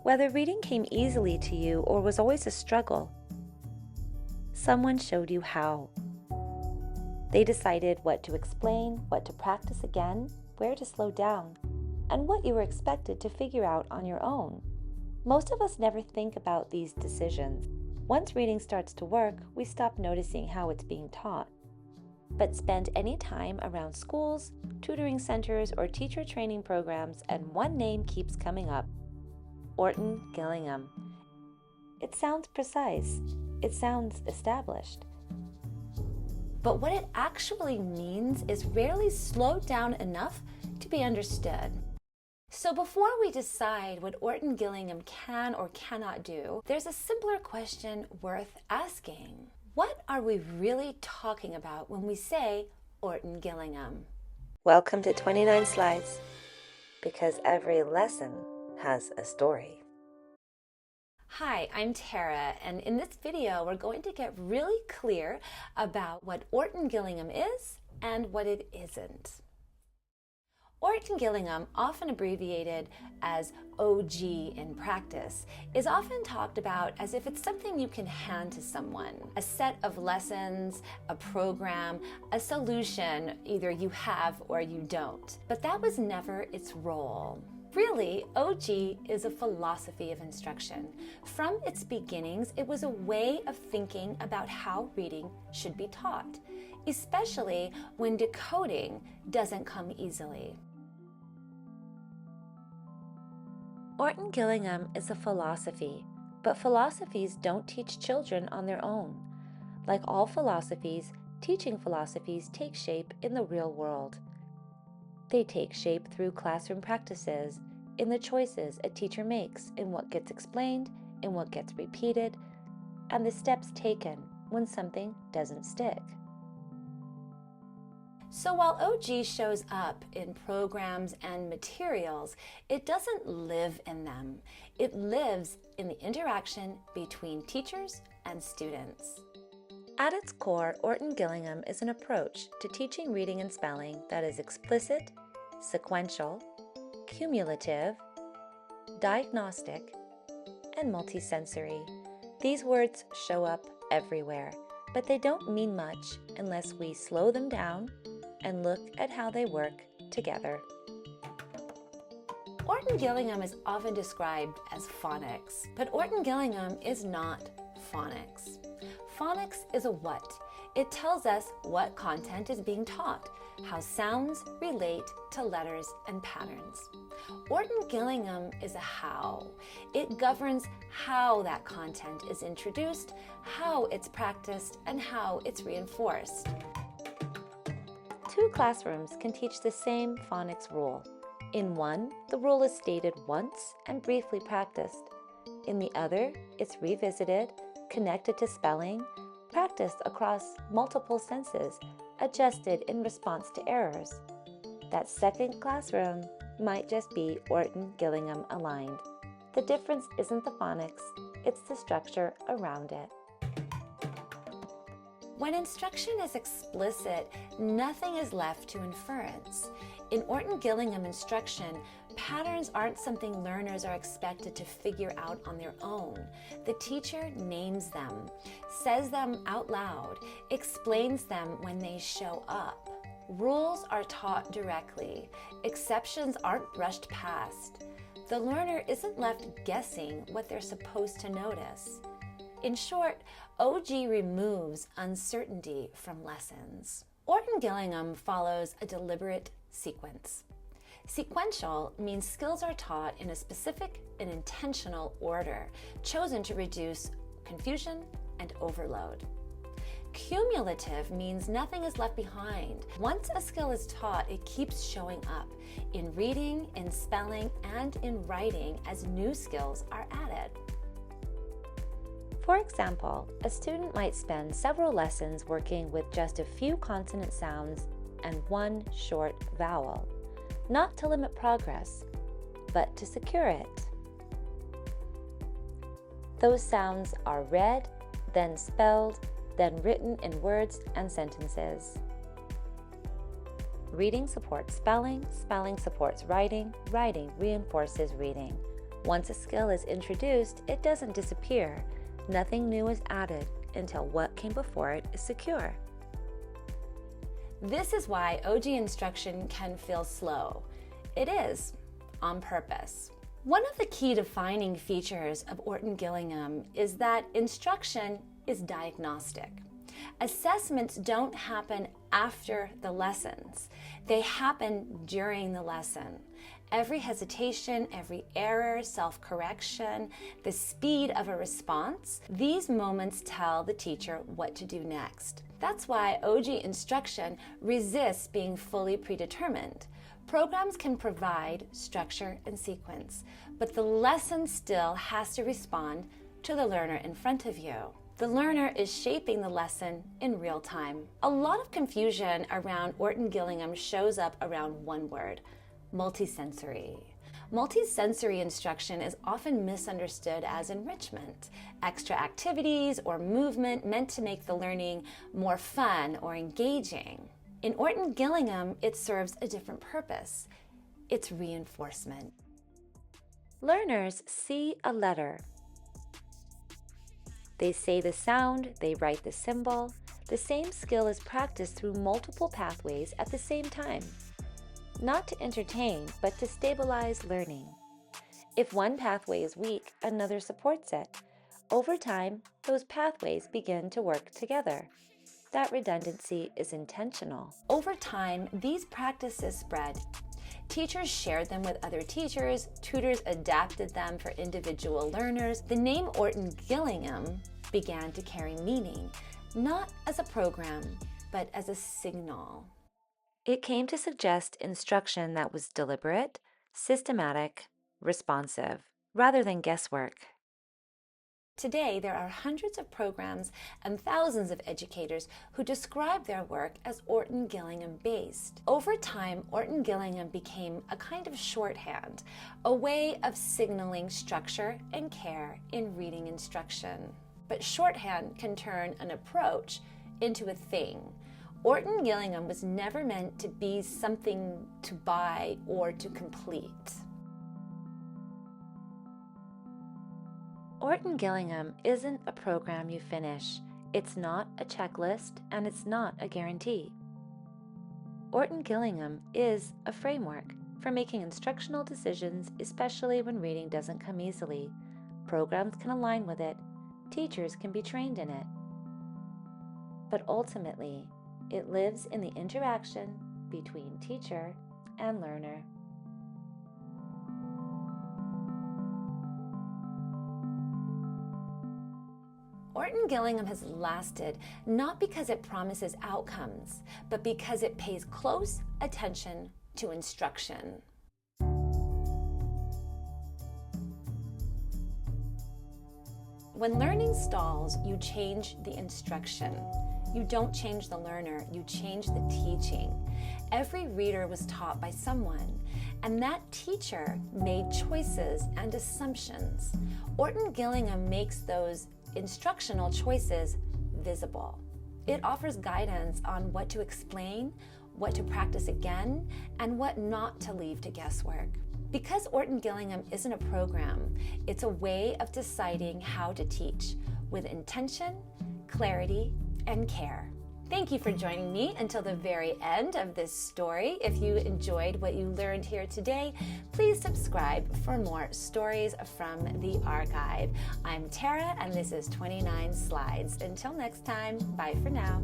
Whether reading came easily to you or was always a struggle, someone showed you how. They decided what to explain, what to practice again, where to slow down, and what you were expected to figure out on your own. Most of us never think about these decisions. Once reading starts to work, we stop noticing how it's being taught. But spend any time around schools, tutoring centers, or teacher training programs, and one name keeps coming up: Orton-Gillingham. It sounds precise. It sounds established. But what it actually means is rarely slowed down enough to be understood. So before we decide what Orton-Gillingham can or cannot do, there's a simpler question worth asking. What are we really talking about when we say Orton-Gillingham? Welcome to 29 Slides, because every lesson has a story. Hi, I'm Tara, and in this video we're going to get really clear about what Orton-Gillingham is and what it isn't. Orton-Gillingham, often abbreviated as OG in practice, is often talked about as if it's something you can hand to someone. A set of lessons, a program, a solution either you have or you don't. But that was never its role. Really, OG is a philosophy of instruction. From its beginnings, it was a way of thinking about how reading should be taught, especially when decoding doesn't come easily. Orton-Gillingham is a philosophy, but philosophies don't teach children on their own. Like all philosophies, teaching philosophies take shape in the real world. They take shape through classroom practices, in the choices a teacher makes, in what gets explained, in what gets repeated, and the steps taken when something doesn't stick. So while OG shows up in programs and materials, it doesn't live in them. It lives in the interaction between teachers and students. At its core, Orton-Gillingham is an approach to teaching reading and spelling that is explicit, sequential, cumulative, diagnostic, and multisensory. These words show up everywhere, but they don't mean much unless we slow them down and look at how they work together. Orton-Gillingham is often described as phonics, but Orton-Gillingham is not phonics. Phonics is a what. It tells us what content is being taught, how sounds relate to letters and patterns. Orton-Gillingham is a how. It governs how that content is introduced, how it's practiced, and how it's reinforced. Two classrooms can teach the same phonics rule. In one, the rule is stated once and briefly practiced. In the other, it's revisited, connected to spelling, practiced across multiple senses, adjusted in response to errors. That second classroom might just be Orton-Gillingham aligned. The difference isn't the phonics, it's the structure around it. When instruction is explicit, nothing is left to inference. In Orton-Gillingham instruction, patterns aren't something learners are expected to figure out on their own. The teacher names them, says them out loud, explains them when they show up. Rules are taught directly. Exceptions aren't brushed past. The learner isn't left guessing what they're supposed to notice. In short, OG removes uncertainty from lessons. Orton-Gillingham follows a deliberate sequence. Sequential means skills are taught in a specific and intentional order, chosen to reduce confusion and overload. Cumulative means nothing is left behind. Once a skill is taught, it keeps showing up in reading, in spelling, and in writing as new skills are added. For example, a student might spend several lessons working with just a few consonant sounds and one short vowel, not to limit progress, but to secure it. Those sounds are read, then spelled, then written in words and sentences. Reading supports spelling, spelling supports writing, writing reinforces reading. Once a skill is introduced, it doesn't disappear. Nothing new is added until what came before it is secure. This is why OG instruction can feel slow. It is, on purpose. One of the key defining features of Orton-Gillingham is that instruction is diagnostic. Assessments don't happen after the lessons. They happen during the lesson. Every hesitation, every error, self-correction, the speed of a response, these moments tell the teacher what to do next. That's why OG instruction resists being fully predetermined. Programs can provide structure and sequence, but the lesson still has to respond to the learner in front of you. The learner is shaping the lesson in real time. A lot of confusion around Orton-Gillingham shows up around one word: multisensory. Multisensory instruction is often misunderstood as enrichment, extra activities or movement meant to make the learning more fun or engaging. In Orton-Gillingham, it serves a different purpose. It's reinforcement. Learners see a letter. They say the sound, they write the symbol. The same skill is practiced through multiple pathways at the same time. Not to entertain, but to stabilize learning. If one pathway is weak, another supports it. Over time, those pathways begin to work together. That redundancy is intentional. Over time, these practices spread. Teachers shared them with other teachers, tutors adapted them for individual learners. The name Orton-Gillingham began to carry meaning, not as a program, but as a signal. It came to suggest instruction that was deliberate, systematic, responsive, rather than guesswork. Today, there are hundreds of programs and thousands of educators who describe their work as Orton-Gillingham based. Over time, Orton-Gillingham became a kind of shorthand, a way of signaling structure and care in reading instruction. But shorthand can turn an approach into a thing. Orton-Gillingham was never meant to be something to buy or to complete. Orton-Gillingham isn't a program you finish. It's not a checklist, and it's not a guarantee. Orton-Gillingham is a framework for making instructional decisions, especially when reading doesn't come easily. Programs can align with it. Teachers can be trained in it. But ultimately, it lives in the interaction between teacher and learner. Orton-Gillingham has lasted not because it promises outcomes, but because it pays close attention to instruction. When learning stalls, you change the instruction. You don't change the learner, you change the teaching. Every reader was taught by someone, and that teacher made choices and assumptions. Orton-Gillingham makes those instructional choices visible. It offers guidance on what to explain, what to practice again, and what not to leave to guesswork. Because Orton-Gillingham isn't a program, it's a way of deciding how to teach with intention, clarity, and care. Thank you for joining me until the very end of this story. If you enjoyed what you learned here today, please subscribe for more stories from the archive. I'm Tara, and this is 29 Slides. Until next time, bye for now.